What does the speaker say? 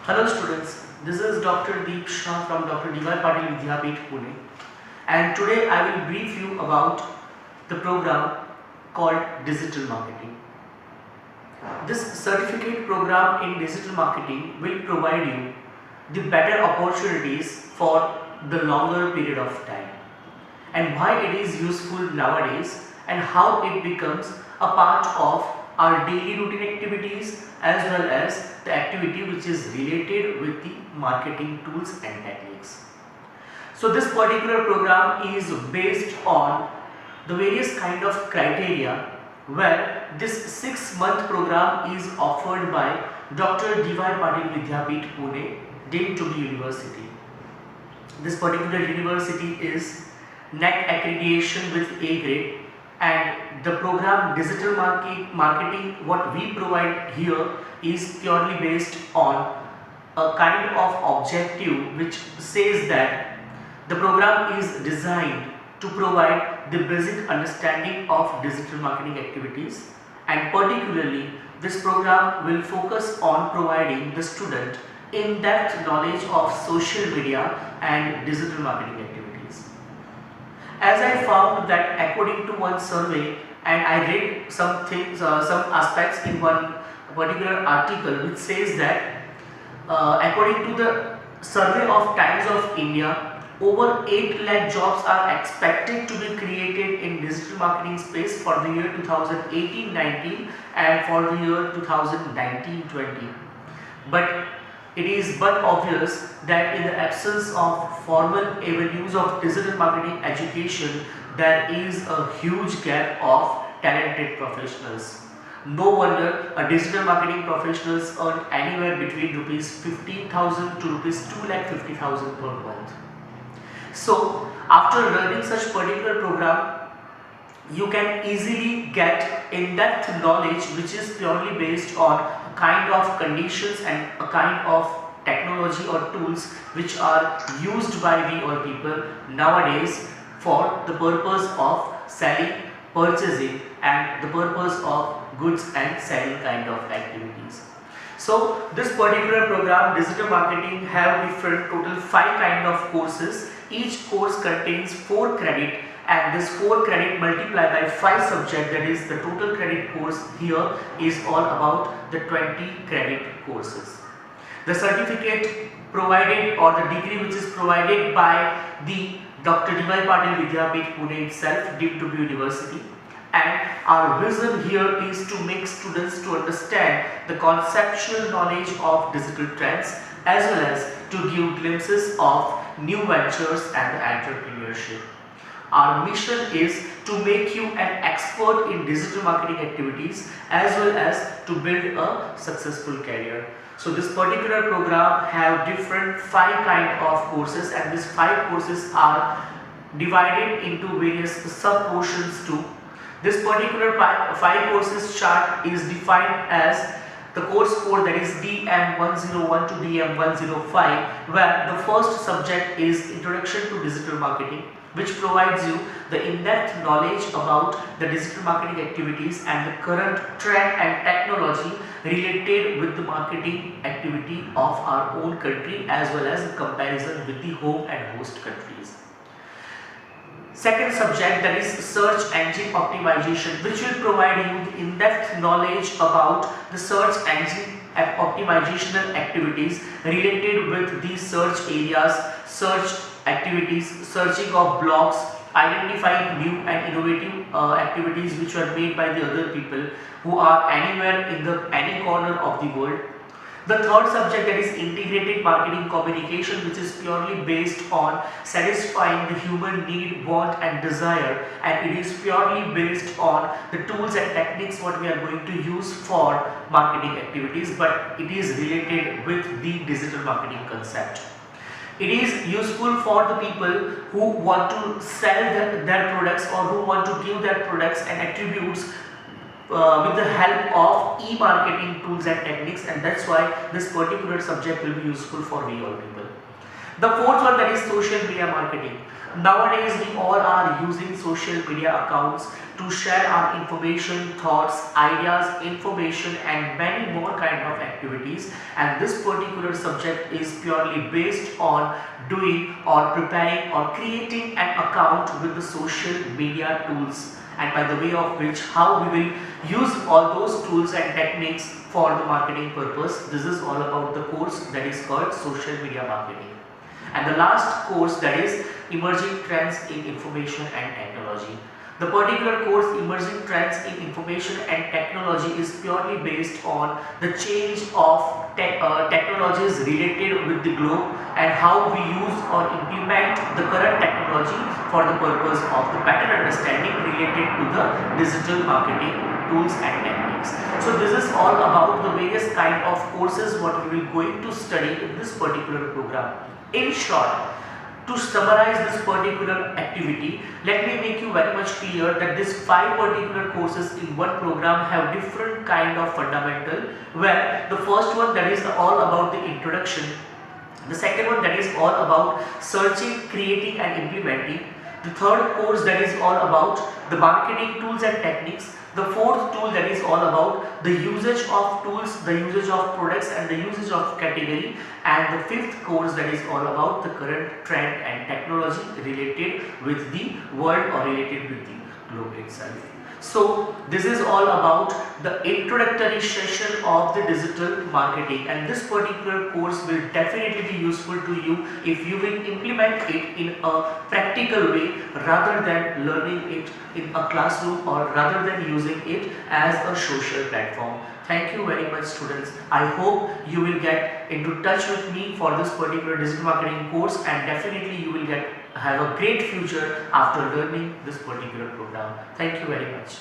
Hello students, this is Dr. Deep Shah from Dr. D.Y. Patil Vidyapeeth, Pune, and today I will brief you about the program called Digital Marketing. This certificate program in digital marketing will provide you the better opportunities for the longer period of time, and why it is useful nowadays and how it becomes a part of our daily routine activities as well as the activity which is related with the marketing tools and techniques. So this particular program is based on the various kind of criteria where this 6-month program is offered by Dr. D.Y. Patil Vidyapeeth, Pune, Deemed to be University. This particular university is NAAC accreditation with A grade, and the program Digital Marketing what we provide here is purely based on a kind of objective which says that the program is designed to provide the basic understanding of digital marketing activities, and particularly this program will focus on providing the student in-depth knowledge of social media and digital marketing activities. As I found that according to one survey, and I read some things, some aspects in one particular article which says that according to the survey of Times of India, over 8 lakh jobs are expected to be created in digital marketing space for the year 2018-19 and for the year 2019-20. But it is but obvious that in the absence of formal avenues of digital marketing education, there is a huge gap of talented professionals. No wonder a digital marketing professionals earn anywhere between rupees 15,000 to rupees 2,50,000 per month. So after learning such particular program, you can easily get in-depth knowledge which is purely based on a kind of conditions and a kind of technology or tools which are used by we or people nowadays for the purpose of selling, purchasing and the purpose of goods and selling kind of activities. So this particular program Digital Marketing have different total 5 kind of courses. Each course contains 4 credit, and this 4 credit multiplied by 5 subject, that is the total credit course here is all about the 20 credit courses. The certificate provided or the degree which is provided by the Dr. D.Y. Patil Vidyapeeth, Pune itself, Deemed to be University, and our vision here is to make students to understand the conceptual knowledge of digital trends as well as to give glimpses of new ventures and entrepreneurship. Our mission is to make you an expert in digital marketing activities as well as to build a successful career. So this particular program have different 5 kind of courses, and these 5 courses are divided into various sub portions too. This particular 5 courses chart is defined as the course code, that is DM101 to DM105, where the first subject is Introduction to Digital Marketing, which provides you the in-depth knowledge about the digital marketing activities and the current trend and technology related with the marketing activity of our own country as well as the comparison with the home and host countries. Second subject, that is search engine optimization, which will provide you the in-depth knowledge about the search engine optimizational activities related with the search areas, search activities, searching of blogs, identifying new and innovative activities which were made by the other people who are anywhere in the any corner of the world. The third subject, that is integrated marketing communication, which is purely based on satisfying the human need, want and desire, and it is purely based on the tools and techniques what we are going to use for marketing activities, but it is related with the digital marketing concept. It is useful for the people who want to sell their products or who want to give their products and attributes with the help of e-marketing tools and techniques, and that's why this particular subject will be useful for we all people. The fourth one, that is social media marketing. Nowadays we all are using social media accounts to share our information, thoughts, ideas, information and many more kind of activities, and this particular subject is purely based on doing or preparing or creating an account with the social media tools, and by the way of which how we will use all those tools and techniques for the marketing purpose. This is all about the course that is called social media marketing. And the last course, that is emerging trends in information and technology. The particular course emerging trends in information and technology is purely based on the change of technologies related with the globe and how we use or implement the current technology for the purpose of the better understanding related to the digital marketing tools and techniques. So this is all about the various kind of courses what we will going to study in this particular program. In short, to summarize this particular activity, let me make you very much clear that these 5 particular courses in one program have different kind of fundamental, where the first one, that is all about the introduction, the second one, that is all about searching, creating and implementing, the third course, that is all about the marketing tools and techniques, the fourth tool, that is all about the usage of tools, the usage of products and the usage of category, and the fifth course, that is all about the current trend and technology related with the world or related with the globe itself. So this is all about the introductory session of the digital marketing, and this particular course will definitely be useful to you if you will implement it in a practical way rather than learning it in a classroom or rather than using it as a social platform. Thank you very much, students. I hope you will get into touch with me for this particular digital marketing course, and definitely you will have a great future after learning this particular program. Thank you very much.